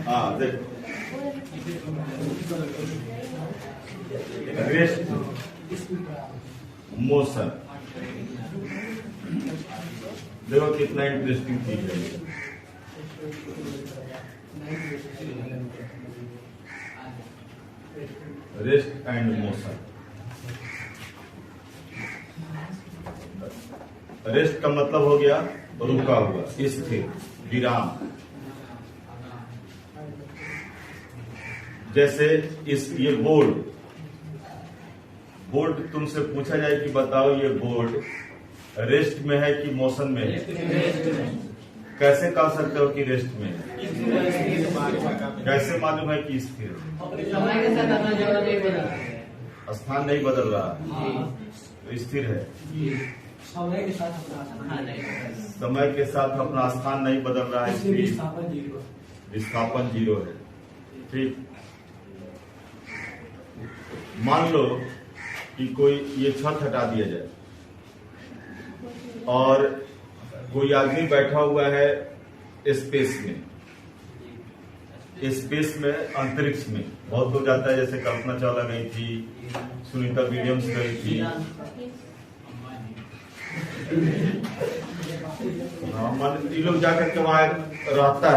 हाँ देख, rest motion, देखो कितना इंटरेस्टिंग चीज है। Rest and motion. रेस्ट का मतलब हो गया रुका हुआ, स्थिर, विराम। जैसे ये बोर्ड तुमसे पूछा जाए कि बताओ ये बोर्ड रेस्ट में है कि मोशन में है, कैसे कह सकते हो कि रेस्ट में है? कैसे मालूम है कि स्थिर? स्थान नहीं बदल रहा, स्थिर है। समय के साथ अपना स्थान नहीं बदल रहा है, विस्थापन जीरो है। ठीक, मान लो कि कोई ये छत हटा दिया जाए और कोई आदमी बैठा हुआ है स्पेस में, अंतरिक्ष में। बहुत लोग जाता है, जैसे कल्पना चावला गई थी, सुनीता विलियम्स गई थी, ये लोग जाकर के वहां रहता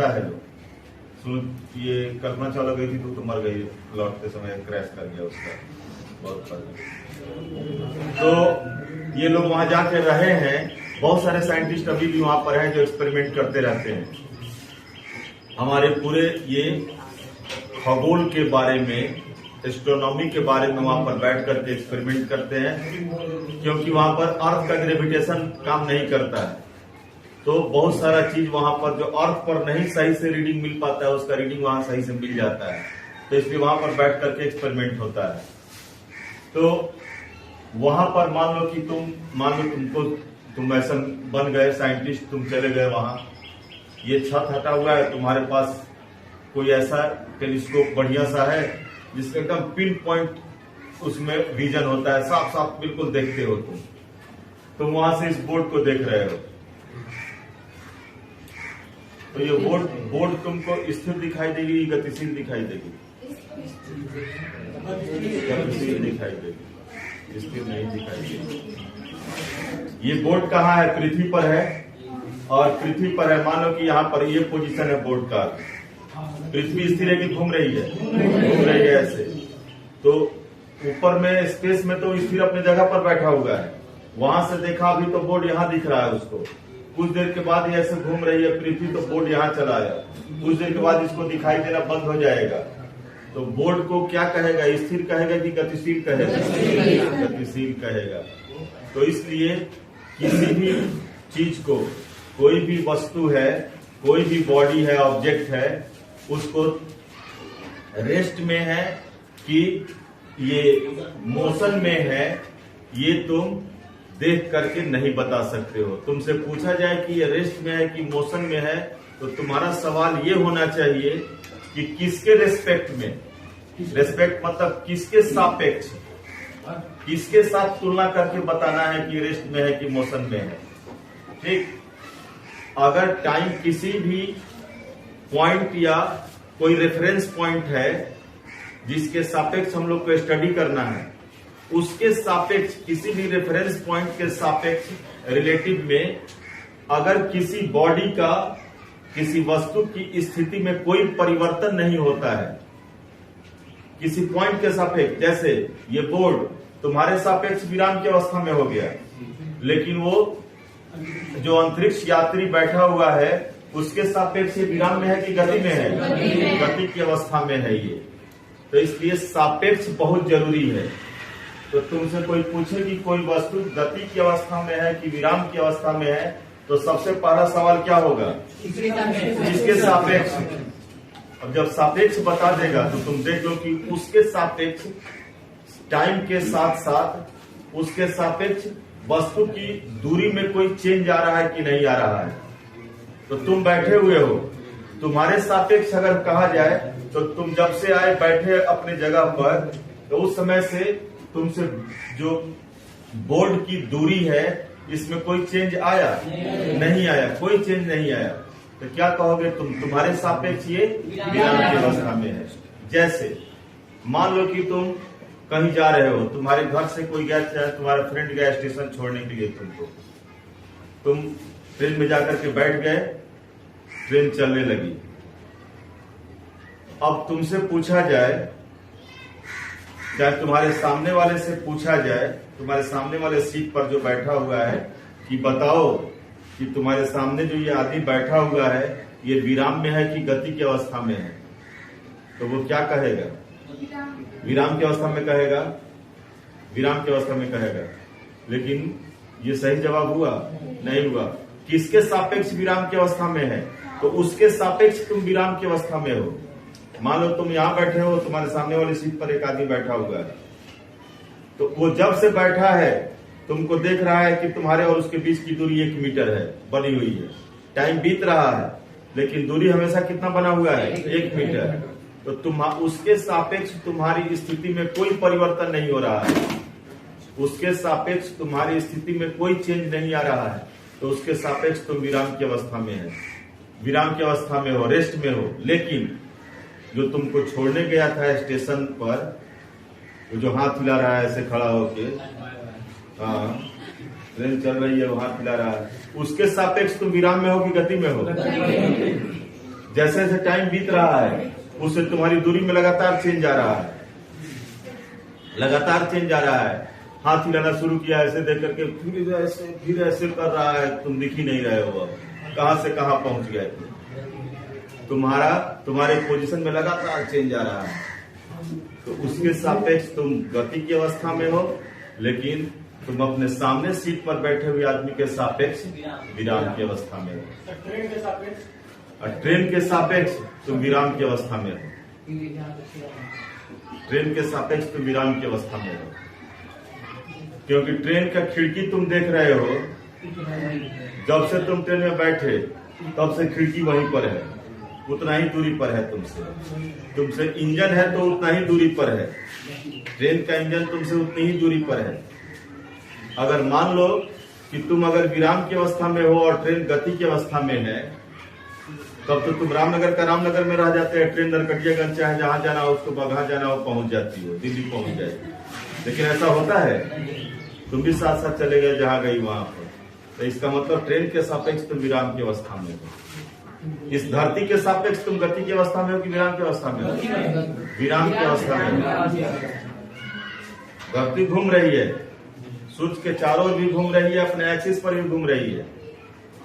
है लोग। ये कल्पना चावला गई थी तो मर गई, लौटते समय क्रैश कर गया उसका, बहुत फर्क। तो ये लोग वहां जाके रहे हैं। बहुत सारे साइंटिस्ट अभी भी वहां पर हैं जो एक्सपेरिमेंट करते रहते हैं। हमारे पूरे ये खगोल के बारे में, एस्ट्रोनॉमी के बारे में वहां पर बैठ करके एक्सपेरिमेंट करते हैं, क्योंकि वहां पर अर्थ का ग्रेविटेशन काम नहीं करता है। तो बहुत सारा चीज वहां पर जो अर्थ पर नहीं सही से रीडिंग मिल पाता है, उसका रीडिंग वहां सही से मिल जाता है। तो इसलिए वहां पर बैठ करके एक्सपेरिमेंट होता है। तो वहां पर मान लो कि तुम ऐसा बन गए साइंटिस्ट, तुम चले गए वहां, ये छत हटा हुआ है, तुम्हारे पास कोई ऐसा टेलीस्कोप बढ़िया सा है जिसका एकदम पिन पॉइंट उसमें विजन होता है, साफ साफ बिल्कुल देखते हो तुम वहां से इस बोर्ड को देख रहे हो। तो ये बोर्ड तुमको स्थिर दिखाई देगी, गतिशील दिखाई देगी? गतिशील दिखाई देगी, स्थिर नहीं दिखाई देगी। ये बोर्ड कहाँ है? पृथ्वी पर है, और पृथ्वी पर है, मान लो कि यहाँ पर ये पोजीशन है बोर्ड का। पृथ्वी स्थिर है कि घूम रही है? घूम रही है ऐसे। तो ऊपर में स्पेस में तो स्थिर अपने जगह पर बैठा हुआ है, वहां से देखा अभी तो बोर्ड यहाँ दिख रहा है उसको। कुछ देर के बाद ये ऐसे घूम रही है पृथ्वी, तो बोर्ड यहाँ चला आया। कुछ देर के बाद इसको दिखाई देना बंद हो जाएगा। तो बोर्ड को क्या कहेगा? स्थिर कहेगा कि गतिशील कहेगा? गतिशील कहेगा। तो इसलिए किसी भी चीज को, कोई भी वस्तु है, कोई भी बॉडी है, ऑब्जेक्ट है, उसको रेस्ट में है कि ये मोशन में है, ये तुम देख करके नहीं बता सकते हो। तुमसे पूछा जाए कि ये रेस्ट में है कि मोशन में है, तो तुम्हारा सवाल ये होना चाहिए कि किसके रेस्पेक्ट में, रेस्पेक्ट मतलब किसके सापेक्ष, किसके साथ तुलना करके बताना है कि रेस्ट में है कि मोशन में है। ठीक, अगर टाइम किसी भी पॉइंट या कोई रेफरेंस पॉइंट है जिसके सापेक्ष हम लोग को स्टडी करना है, उसके सापेक्ष, किसी भी रेफरेंस पॉइंट के सापेक्ष रिलेटिव में अगर किसी बॉडी का, किसी वस्तु की स्थिति में कोई परिवर्तन नहीं होता है, किसी पॉइंट के सापेक्ष, जैसे ये बोर्ड तुम्हारे सापेक्ष विराम की अवस्था में हो गया, लेकिन वो जो अंतरिक्ष यात्री बैठा हुआ है उसके सापेक्ष ये विराम में है कि गति में है? गति की अवस्था में है ये। तो इसलिए सापेक्ष बहुत जरूरी है। तो तुमसे कोई पूछे कि कोई वस्तु गति की अवस्था में है कि विराम की अवस्था में है, तो सबसे पहला सवाल क्या होगा? किसके सापेक्ष। अब जब सापेक्ष बता देगा तो तुम देख लो कि उसके सापेक्ष, टाइम के साथ साथ उसके सापेक्ष वस्तु की दूरी में कोई चेंज आ रहा है कि नहीं आ रहा है। तो तुम बैठे हुए हो, तुम्हारे सापेक्ष अगर कहा जाए तो तुम जब से आए बैठे अपने जगह पर, तो उस समय से तुमसे जो बोर्ड की दूरी है इसमें कोई चेंज आया? नहीं आया, कोई चेंज नहीं आया। तो क्या कहोगे तुम? तुम्हारे सापेक्ष ये विराम की अवस्था में है। जैसे मान लो कि तुम कहीं जा रहे हो, तुम्हारे घर से कोई गया, चाहे तुम्हारा फ्रेंड गया स्टेशन छोड़ने के लिए तुमको, तुम ट्रेन में जाकर के बैठ गए, ट्रेन चलने लगी। अब तुमसे पूछा जाए, चाहे तुम्हारे सामने वाले से पूछा जाए, तुम्हारे सामने वाले सीट पर जो बैठा हुआ है, कि बताओ कि तुम्हारे सामने जो ये आदमी बैठा हुआ है ये विराम में है कि गति की अवस्था में है, तो वो क्या कहेगा? विराम की अवस्था में कहेगा, विराम की अवस्था में कहेगा। लेकिन ये सही जवाब हुआ? नहीं हुआ। किसके सापेक्ष विराम की अवस्था में है? तो उसके सापेक्ष तुम विराम की अवस्था में हो। मान लो तुम यहां बैठे हो, तुम्हारे सामने वाली सीट पर एक आदमी बैठा हुआ है, तो वो जब से बैठा है तुमको देख रहा है कि तुम्हारे और उसके बीच की दूरी 1 मीटर है, बनी हुई है। टाइम बीत रहा है लेकिन दूरी हमेशा कितना बना हुआ है? 1 मीटर। तो तुम उसके सापेक्ष तुम्हारी स्थिति में कोई परिवर्तन नहीं हो रहा है, उसके सापेक्ष तुम्हारी स्थिति में कोई चेंज नहीं आ रहा है, तो उसके सापेक्ष तुम विराम की अवस्था में है, विराम की अवस्था में हो, रेस्ट में हो। लेकिन जो तुमको छोड़ने गया था स्टेशन पर, जो हाथ हिला रहा है ऐसे खड़ा होके, हाँ ट्रेन चल रही है वो हाथ हिला रहा है, उसके सापेक्ष तुम विराम में हो कि गति में हो? जैसे जैसे टाइम बीत रहा है उससे तुम्हारी दूरी में लगातार चेंज आ रहा है, लगातार चेंज आ रहा है। हाथ हिलाना शुरू किया ऐसे देख करके, फिर ऐसे कर रहा है, तुम दिख ही नहीं रहे हो, अब कहां से कहां पहुंच गए। तुम्हारे पोजीशन में लगातार चेंज आ रहा है, तो उसके सापेक्ष तुम गति की अवस्था में हो, लेकिन तुम अपने सामने सीट पर बैठे हुए आदमी के सापेक्ष विराम की अवस्था में हो। ट्रेन के सापेक्ष, और ट्रेन के सापेक्ष तुम विराम की अवस्था में हो, ट्रेन के सापेक्ष तुम विराम की अवस्था में हो, क्योंकि ट्रेन का खिड़की तुम देख रहे हो, जब से तुम ट्रेन में बैठे तब से खिड़की वहीं पर है, उतना ही दूरी पर है तुमसे इंजन है तो उतना ही दूरी पर है, ट्रेन का इंजन तुमसे उतनी ही दूरी पर है। अगर मान लो कि तुम अगर विराम की अवस्था में हो और ट्रेन गति की अवस्था में है, तब तो तुम रामनगर का रामनगर में रह जाते हैं, ट्रेन नरकटियागंज चाहे जहां जाना हो उसको बगहा जाना हो पहुंच जाती हो, दिल्ली पहुंच जाएगी। लेकिन ऐसा होता है? तुम भी साथ साथ चले गए जहां गई वहां पर, तो इसका मतलब ट्रेन के सापेक्ष तुम विराम की अवस्था में हो। इस धरती के सापेक्ष तुम गति की अवस्था में हो कि विराम की अवस्था में हो? विराम की अवस्था में हो। धरती घूम रही है, सूर्य के चारों ओर भी घूम रही है, अपने एक्सिस पर भी घूम रही है,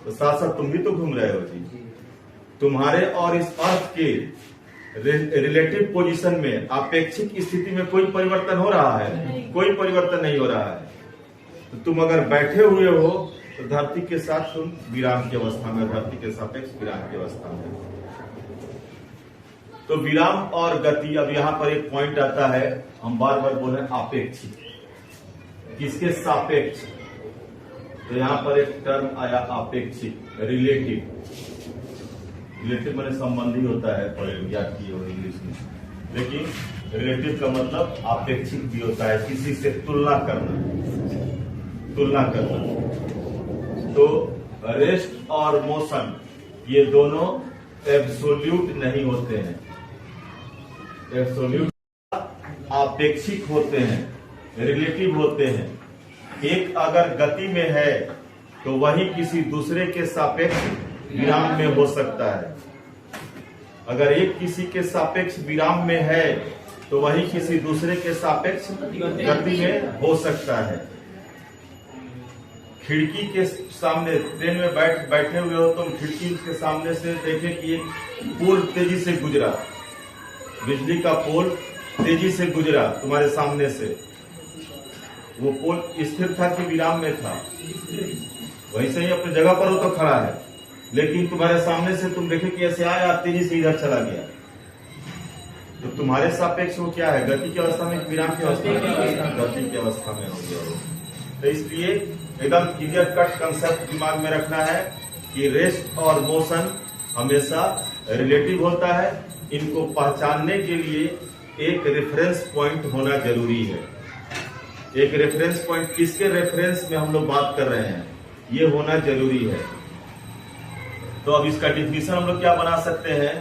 तो साथ साथ तुम भी तो घूम रहे हो जी। तुम्हारे और इस अर्थ के रिलेटिव पोजीशन में, अपेक्षित स्थिति में कोई परिवर्तन हो रहा है? कोई परिवर्तन नहीं हो रहा है। तो तुम अगर बैठे हुए हो तो धरती के साथ तुम विराम की अवस्था में, धरती के सापेक्ष विराम की अवस्था में। तो विराम और गति, अब यहाँ पर एक पॉइंट आता है, हम बार बार बोल रहे हैं अपेक्षित, किसके सापेक्ष? तो यहाँ पर एक टर्म आया अपेक्षित, रिलेटिव। रिलेटिव माने संबंधी होता है, पढ़े याद किए हो इंग्लिश में, लेकिन रिलेटिव का मतलब अपेक्षित भी होता है, किसी से तुलना करना, तुलना करना। तो रेस्ट और मोशन ये दोनों एब्सोल्यूट नहीं होते हैं, एब्सोल्यूट अपेक्षिक होते हैं, रिलेटिव होते हैं। एक अगर गति में है तो वही किसी दूसरे के सापेक्ष विराम में हो सकता है। अगर एक किसी के सापेक्ष विराम में है तो वही किसी दूसरे के सापेक्ष गति में हो सकता है। खिड़की के सामने ट्रेन में बैठे हुए हो, तुम खिड़की के सामने से देखे कि एक पोल तेजी से गुजरा, बिजली का पोल तेजी से गुजरा तुम्हारे सामने से। वो पोल स्थिर था कि विराम में था? वहीं से ही अपनी जगह पर हो तो खड़ा है, लेकिन तुम्हारे सामने से तुम देखे कि ऐसे आया, तेजी से इधर चला गया, तो तुम्हारे सापेक्ष वो क्या है? गति की अवस्था में, विराम की अवस्था में? गति की अवस्था में हो गया। तो इसलिए एकदम क्लियर कट कंसेप्ट दिमाग में रखना है कि रेस्ट और मोशन हमेशा रिलेटिव होता है। इनको पहचानने के लिए एक रेफरेंस पॉइंट होना जरूरी है। एक रेफरेंस पॉइंट, किसके रेफरेंस में हम लोग बात कर रहे हैं, ये होना जरूरी है। तो अब इसका डिफिनीशन हम लोग क्या बना सकते हैं,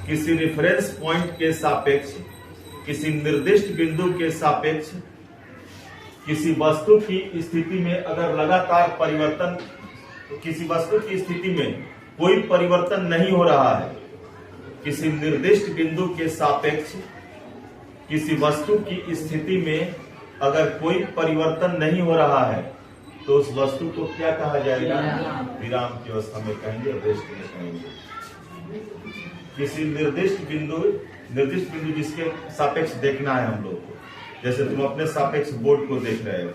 किसी रेफरेंस पॉइंट के सापेक्ष, किसी निर्दिष्ट बिंदु के सापेक्ष किसी वस्तु की स्थिति में अगर लगातार परिवर्तन, किसी वस्तु की स्थिति में कोई परिवर्तन नहीं हो रहा है, किसी निर्दिष्ट बिंदु के सापेक्ष किसी वस्तु की स्थिति में अगर कोई परिवर्तन नहीं हो रहा है, तो उस वस्तु को क्या कहा जाएगा, विराम की अवस्था में कहेंगे, रेस्ट में कहेंगे। किसी निर्दिष्ट बिंदु जिसके सापेक्ष देखना है हम लोग को, जैसे तुम अपने सापेक्ष बोर्ड को देख रहे हो,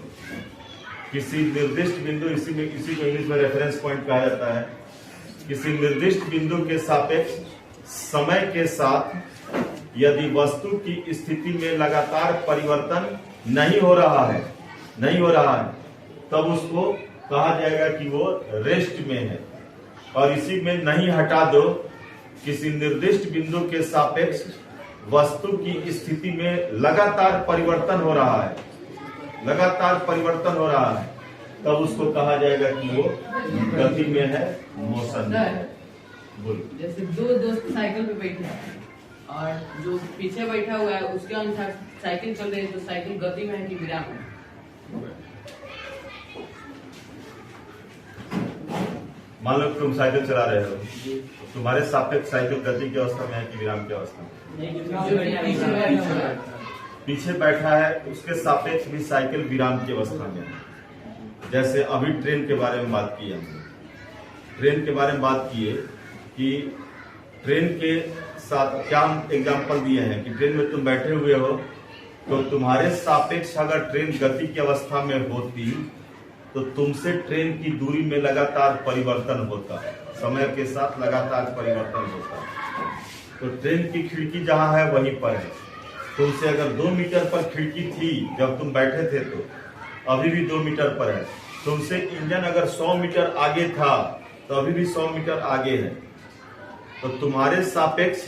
किसी निर्दिष्ट बिंदु, इसी को इंग्लिश में रेफरेंस पॉइंट कहा जाता है। किसी निर्दिष्ट बिंदु के सापेक्ष समय के साथ यदि वस्तु की स्थिति में लगातार परिवर्तन नहीं हो रहा है, तब उसको कहा जाएगा कि वो रेस्ट में है। और इसी में नहीं हटा दो, किसी निर्दिष्ट बिंदु के सापेक्ष वस्तु की स्थिति में लगातार परिवर्तन हो रहा है, तब उसको कहा जाएगा कि वो गति में है, मोशन में है। बोलो। जैसे दो दोस्त साइकिल पे बैठे हैं और जो पीछे बैठा हुआ है उसके अनुसार साइकिल चल रही है, तो साइकिल गति में है कि विराम में? मान लो तुम साइकिल चला रहे हो, तुम्हारे सापेक्ष साइकिल गति की अवस्था में है कि विराम की अवस्था में? पीछे बैठा है उसके सापेक्ष भी साइकिल विराम की अवस्था में है। जैसे अभी ट्रेन के बारे में बात की हमने, ट्रेन के बारे में बात किए कि ट्रेन के साथ क्या एग्जांपल दिए हैं कि ट्रेन में तुम बैठे हुए हो, तो तुम्हारे सापेक्ष अगर ट्रेन गति की अवस्था में होती तो तुमसे ट्रेन की दूरी में लगातार परिवर्तन होता, समय के साथ लगातार परिवर्तन होता। तो ट्रेन की खिड़की जहां है वहीं पर है। तुमसे अगर 2 मीटर पर खिड़की थी जब तुम बैठे थे, तो अभी भी 2 मीटर पर है। तुमसे इंजन अगर 100 मीटर आगे था तो अभी भी 100 मीटर आगे है। तो तुम्हारे सापेक्ष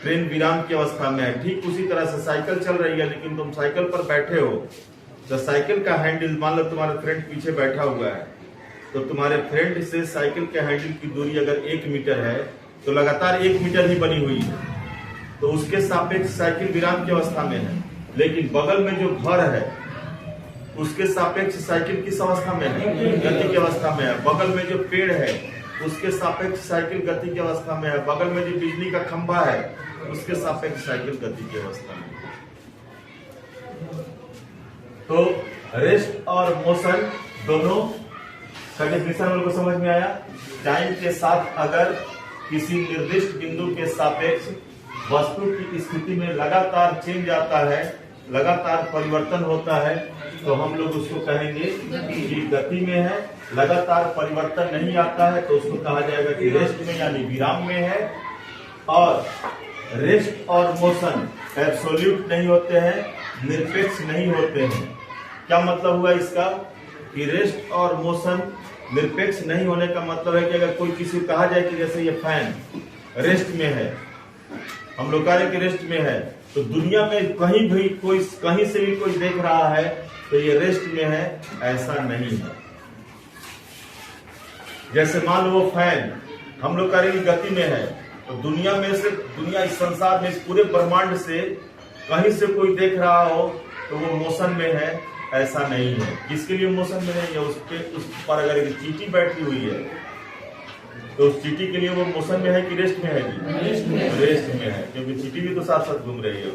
ट्रेन विराम की अवस्था में है। ठीक उसी तरह से साइकिल चल रही है, लेकिन तुम साइकिल पर बैठे हो, तो साइकिल का हैंडल, मान लो तुम्हारा फ्रेंड पीछे बैठा हुआ है, तो तुम्हारे फ्रेंड से साइकिल के हैंडल की दूरी अगर 1 मीटर है, तो लगातार 1 मीटर ही बनी हुई है, तो उसके सापेक्ष साइकिल विराम की अवस्था में है। लेकिन बगल में जो घर है उसके सापेक्ष साइकिल किस अवस्था में है, गति की अवस्था में है। बगल में जो पेड़ है उसके सापेक्ष साइकिल गति की अवस्था में है। बगल में जो बिजली का खंभा है उसके सापेक्ष साइकिल गति की अवस्था में है। तो रेस्ट और मोशन दोनों का डेफिनेशन हम लोग को समझ में आया। टाइम के साथ अगर किसी निर्दिष्ट बिंदु के सापेक्ष वस्तु की स्थिति में लगातार चेंज आता है, लगातार परिवर्तन होता है, तो हम लोग उसको कहेंगे कि गति में है। लगातार परिवर्तन नहीं आता है तो उसको कहा जाएगा कि रेस्ट में यानी विराम में है। और रेस्ट और मोशन एब्सोल्यूट नहीं होते हैं, निरपेक्ष नहीं होते हैं। क्या मतलब हुआ इसका कि रेस्ट और मोशन निरपेक्ष नहीं होने का मतलब है कि अगर कोई किसी को कहा जाए कि जैसे ये फैन रेस्ट में है, हम लोग कह रहे हैं कि रेस्ट में है, तो दुनिया में कहीं भी कोई कहीं से भी कोई देख रहा है तो ये रेस्ट में है, ऐसा नहीं है। जैसे मान लो वो फैन हम लोग कह रहे हैं गति में है, तो दुनिया में से, दुनिया इस संसार में, इस पूरे ब्रह्मांड से कहीं से कोई देख रहा हो तो वो मोशन में है, ऐसा नहीं है। किसके लिए मोशन में नहीं है? उस पर अगर एक चींटी बैठी हुई है तो उस चींटी के लिए वो मोशन में है कि रेस्ट में है जी? रेस्ट में है, क्योंकि चींटी भी तो साथ साथ घूम रही है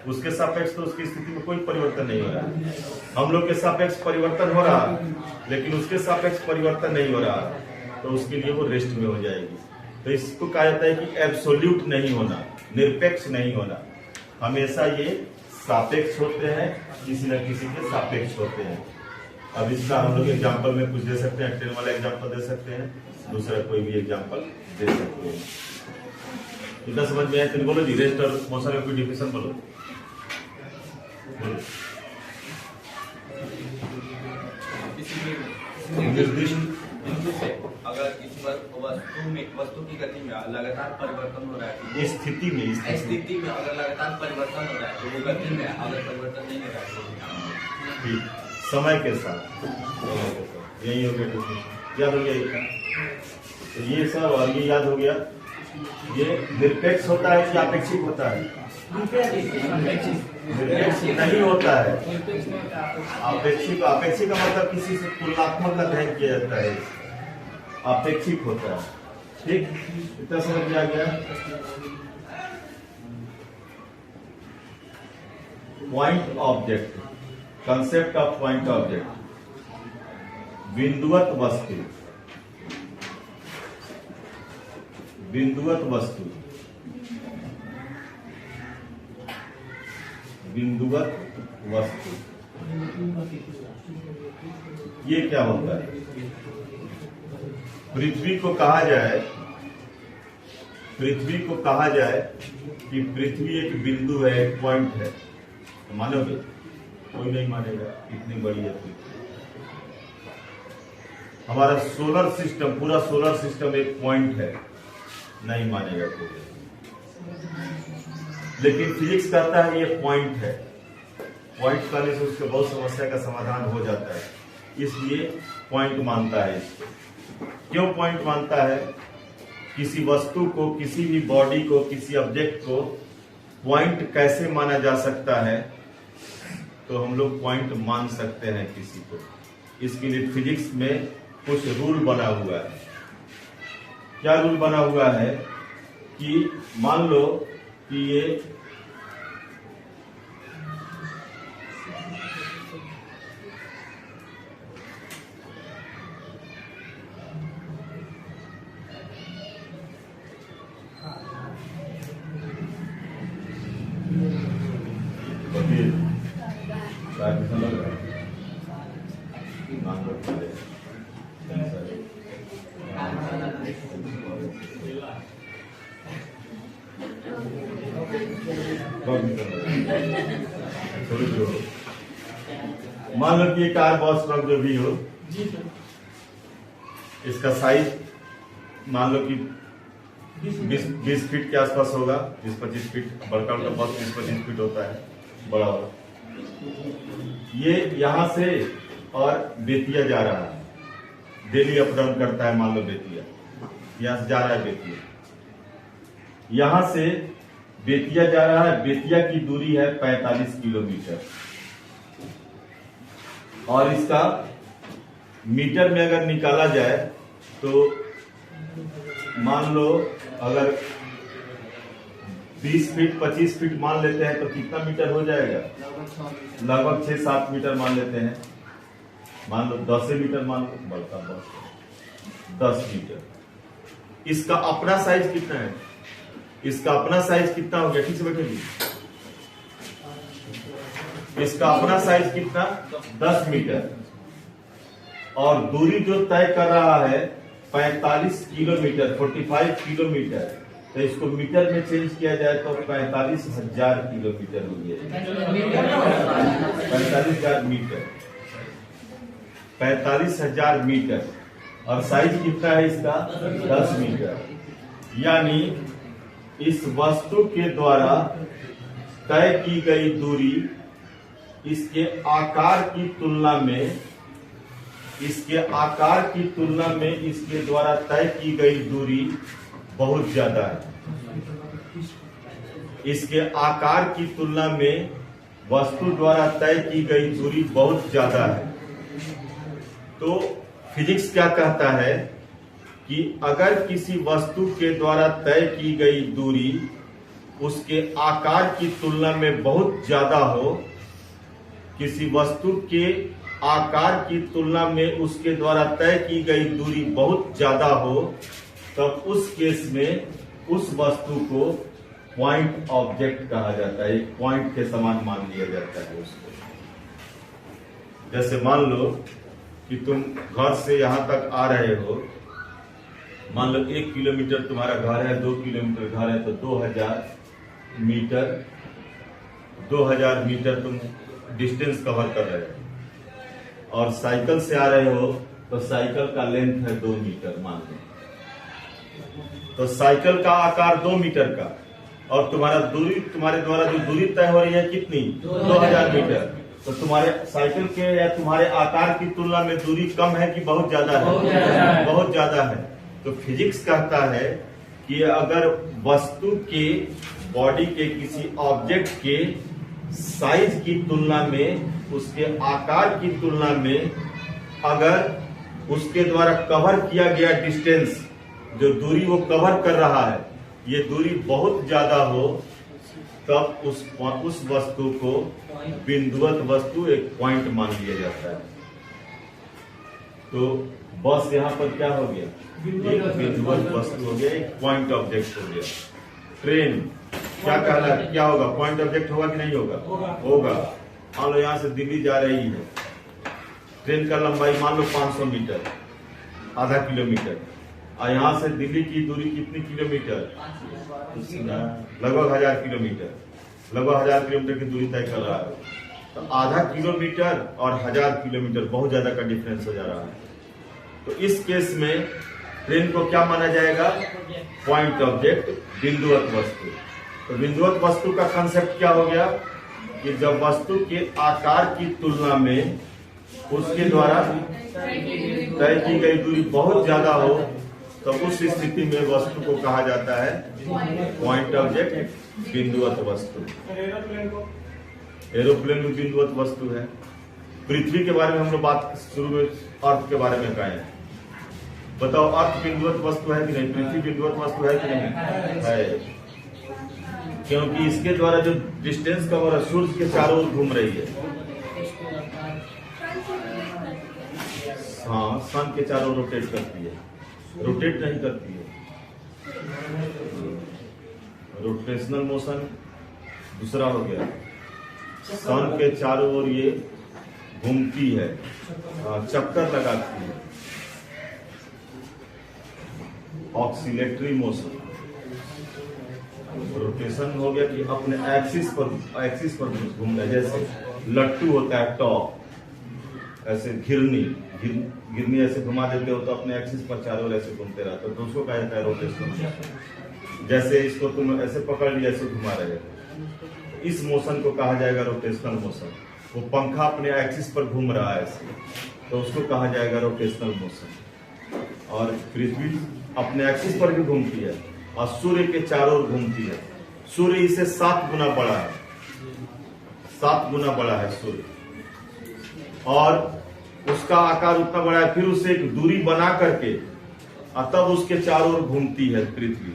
उसके सापेक्ष तो उसकी स्थिति में कोई परिवर्तन नहीं हो रहा है। हम लोग के सापेक्ष परिवर्तन हो रहा है, लेकिन उसके सापेक्ष परिवर्तन नहीं हो रहा है, तो उसके लिए वो रेस्ट में हो जाएगी। तो इसको कहा जाता है कि एब्सोल्यूट नहीं होना, निरपेक्ष नहीं होना। हमेशा ये सापेक्ष होते हैं, किसी न किसी के सापेक्ष होते हैं। अब इसका हम लोग एग्जाम्पल में कुछ दे सकते हैं, ट्रेन वाला एग्जाम्पल दे सकते हैं, दूसरा कोई भी एग्जाम्पल दे सकते हैं। इतना समझ में आया तो बोलो जी, रेस्ट और मोशन में कोई डिफिनेशन बोलो। निर्दिष्ट बिंदु से अगर इस वस्तु की गति में लगातार परिवर्तन हो रहा है, स्थिति में अगर लगातार परिवर्तन हो रहा है तो वो गति में, अगर परिवर्तन नहीं हो रहा है तो समय के साथ यही हो गया, याद हो गया। तो ये सब और ये याद हो गया। ये निरपेक्ष होता है कि अपेक्षित होता है? निरपेक्ष नहीं होता है, अपेक्षित। अपेक्षित का मतलब किसी से तुलनात्मक अध्ययन किया जाता है, अपेक्षित होता है। ठीक, इतना समझ में आ गया। Point object, concept of point object. बिंदुवत वस्तु, बिंदुवत वस्तु, बिंदुवत वस्तु, ये क्या होता है? पृथ्वी को कहा जाए, पृथ्वी को कहा जाए कि पृथ्वी एक बिंदु है, एक पॉइंट है, तो मानोगे? कोई नहीं मानेगा, इतनी बड़ी है पृथ्वी। हमारा सोलर सिस्टम, पूरा सोलर सिस्टम एक पॉइंट है, नहीं मानेगा कोई। लेकिन फिजिक्स कहता है ये पॉइंट है। पॉइंट करने से उसके बहुत समस्या का समाधान हो जाता है, इसलिए पॉइंट मानता है इसको। क्यों पॉइंट मानता है? किसी वस्तु को, किसी भी बॉडी को, किसी ऑब्जेक्ट को पॉइंट कैसे माना जा सकता है, तो हम लोग पॉइंट मान सकते हैं किसी को। इसके लिए फिजिक्स में कुछ रूल बना हुआ है। क्या रूल बना हुआ है कि मान लो कि ये मान लो कि कार बॉक्स ट्रक जो भी हो, इसका साइज मान लो कि 20 फीट के आसपास होगा, 20-25 फीट। बड़का उनका बॉक्स 20-25 फीट होता है, बड़ा वाला। ये यहां से और बेतिया जा रहा है, डेली अप डाउन करता है। मान लो बेतिया, यहां से जा रहा है बेतिया, यहां से बेतिया जा रहा है। बेतिया की दूरी है 45 किलोमीटर, और इसका मीटर में अगर निकाला जाए तो मान लो अगर 20 फीट 25 फीट मान लेते हैं तो कितना मीटर हो जाएगा? लगभग 6-7 मीटर मान लेते हैं। मान लो 10 मीटर मान लो, बढ़ता बस 10 मीटर। इसका अपना साइज कितना है? इसका अपना साइज कितना हो गया? ठीक से बैठेगी। इसका अपना साइज कितना? 10 मीटर। और दूरी जो तय कर रहा है 45 किलोमीटर, 45 किलोमीटर, तो इसको मीटर में चेंज किया जाए तो 45,000 किलोमीटर हो गया। 45,000 मीटर, 45,000 मीटर। और साइज कितना है इसका? 10 मीटर। यानी इस वस्तु के द्वारा तय की गई दूरी इसके आकार की तुलना में, इसके आकार की तुलना में इसके द्वारा तय की गई दूरी बहुत ज्यादा है। इसके आकार की तुलना में वस्तु द्वारा तय की गई दूरी बहुत ज्यादा है। तो फिजिक्स क्या कहता है कि अगर किसी वस्तु के द्वारा तय की गई दूरी उसके आकार की तुलना में बहुत ज्यादा हो, किसी वस्तु के आकार की तुलना में उसके द्वारा तय की गई दूरी बहुत ज्यादा हो, तब उस केस में उस वस्तु को पॉइंट ऑब्जेक्ट कहा जाता है। एक पॉइंट के समान मान लिया जाता है उसको। जैसे मान लो कि तुम घर से यहां तक आ रहे हो, मान लो 1 किलोमीटर तुम्हारा घर है, 2 किलोमीटर घर है, तो 2000 मीटर, 2000 मीटर तुम डिस्टेंस कवर कर रहे हो। और साइकिल से आ रहे हो तो साइकिल का लेंथ है 2 मीटर मान लो, तो साइकिल का आकार 2 मीटर का, और तुम्हारा दूरी, तुम्हारे द्वारा जो दूरी तय हो रही है कितनी? 2000 मीटर। तो तुम्हारे साइकिल के या तुम्हारे आकार की तुलना में दूरी कम है कि बहुत ज्यादा है? बहुत ज्यादा है। तो फिजिक्स कहता है कि अगर वस्तु के बॉडी के किसी ऑब्जेक्ट के साइज की तुलना में, उसके आकार की तुलना में, अगर उसके द्वारा कवर किया गया डिस्टेंस, जो दूरी वो कवर कर रहा है, ये दूरी बहुत ज्यादा हो, तब उस वस्तु को बिंदुवत वस्तु, एक पॉइंट मान लिया जाता है। तो बस यहाँ पर क्या हो गया, एक बिंदुवत वस्तु हो गया, एक पॉइंट ऑब्जेक्ट हो गया। ट्रेन क्या कहला, क्या होगा, पॉइंट ऑब्जेक्ट होगा कि नहीं होगा? होगा। मान लो यहाँ से दिल्ली जा रही है, ट्रेन का लंबाई मान लो 500 मीटर, आधा किलोमीटर, और यहाँ से दिल्ली की दूरी कितनी किलोमीटर? लगभग 1000 किलोमीटर, लगभग 1000 किलोमीटर की दूरी तय कर रहा है। तो आधा किलोमीटर और 1000 किलोमीटर बहुत ज्यादा का डिफरेंस हो जा रहा है। तो इस केस में ट्रेन को क्या माना जाएगा? पॉइंट ऑब्जेक्ट, बिंदुवत वस्तु। तो बिंदुवत वस्तु का कंसेप्ट क्या हो गया कि जब वस्तु के आकार की तुलना में उसके द्वारा तय की गई दूरी बहुत ज्यादा हो, तो उस स्थिति में वस्तु को कहा जाता है पॉइंट ऑब्जेक्ट, बिंदुवत वस्तु। एरोप्लेन भी बिंदुवत वस्तु है। पृथ्वी के बारे में हम लोग बात शुरू में अर्थ के बारे में कहें, बताओ अर्थ बिंदुवत वस्तु है कि नहीं? पृथ्वी बिंदुवत वस्तु है कि नहीं? है, क्योंकि इसके द्वारा जो डिस्टेंस कवर है, सूर्य के चारों ओर घूम रही है। हाँ, सन के चारों रोटेट करती है, रोटेट नहीं करती है। रोटेशनल मोशन दूसरा हो गया। सन के चारों ओर ये घूमती है, चक्कर लगाती है। ऑक्सीलेटरी मोशन, रोटेशन हो गया कि अपने एक्सिस पर घूमना, जैसे लट्टू होता है टॉप, ऐसे घिरनी ऐसे घुमा देते हो तो अपने एक्सिस पर चारों ओर ऐसे घूमते रहते हो, तो उसको कहा जाता है रोटेशनल। जैसे इसको तुम ऐसे पकड़ लिया, ऐसे घुमा रहे हो, इस मोशन को कहा जाएगा रोटेशनल मोशन। वो पंखा अपने एक्सिस पर घूम रहा है ऐसे, तो उसको कहा जाएगा रोटेशनल मोशन। और पृथ्वी अपने एक्सिस पर भी घूमती है और सूर्य के चारों ओर घूमती है। सूर्य इससे 7 गुना बड़ा है, 7 गुना बड़ा है सूर्य, और उसका आकार उतना बड़ा है, फिर उसे एक दूरी बना करके तब उसके चारों ओर घूमती है पृथ्वी।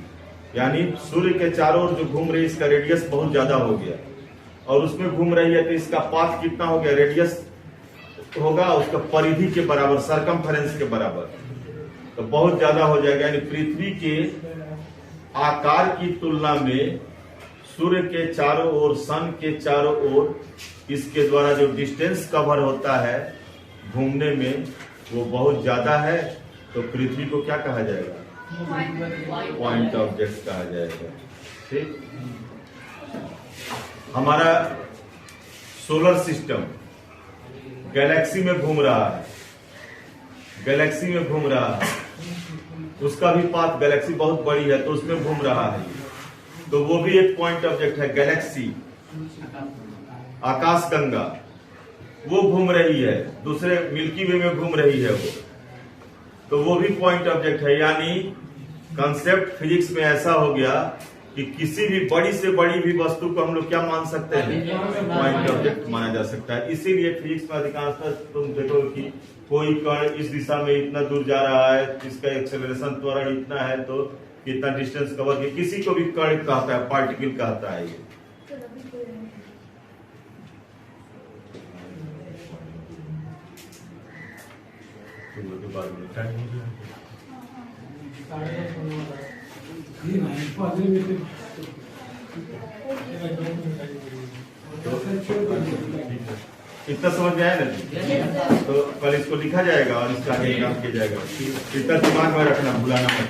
यानी सूर्य के चारों ओर जो घूम रही है, इसका रेडियस बहुत ज्यादा हो गया, और उसमें घूम रही है तो इसका पाथ कितना हो गया? रेडियस होगा उसका परिधि के बराबर, सरकमफेरेंस के बराबर, तो बहुत ज्यादा हो जाएगा। यानी पृथ्वी के आकार की तुलना में सूर्य के चारों ओर, सन के चारों ओर इसके द्वारा जो डिस्टेंस कवर होता है घूमने में, वो बहुत ज्यादा है। तो पृथ्वी को क्या कहा जाएगा? पॉइंट ऑब्जेक्ट कहा जाएगा। ठीक, हमारा सोलर सिस्टम गैलेक्सी में घूम रहा है, गैलेक्सी में घूम रहा है, उसका भी पाथ, गैलेक्सी बहुत बड़ी है तो उसमें घूम रहा है, तो वो भी एक पॉइंट ऑब्जेक्ट है। गैलेक्सी, आकाशगंगा, वो घूम रही है, दूसरे मिल्की वे में घूम रही है वो, तो वो भी पॉइंट ऑब्जेक्ट है। यानी कंसेप्ट फिजिक्स में ऐसा हो गया कि किसी भी बड़ी से बड़ी भी वस्तु को हम लोग क्या मान सकते हैं? पॉइंट ऑब्जेक्ट माना जा सकता है। इसीलिए फिजिक्स में अधिकांशतः तुम देखो कि कोई कण इस दिशा में इतना दूर जा रहा है, इसका एक्सेलरेशन त्वरण इतना है, तो कितना डिस्टेंस कवर किया, किसी को भी कण कहता है, पार्टिकल कहता है ये। के बाद में टाइम हो गया। इतना समझ में आया ना? तो कल इसको लिखा जाएगा और इसका आगे काम किया जाएगा। इतना दिमाग में रखना, भुलाना मत।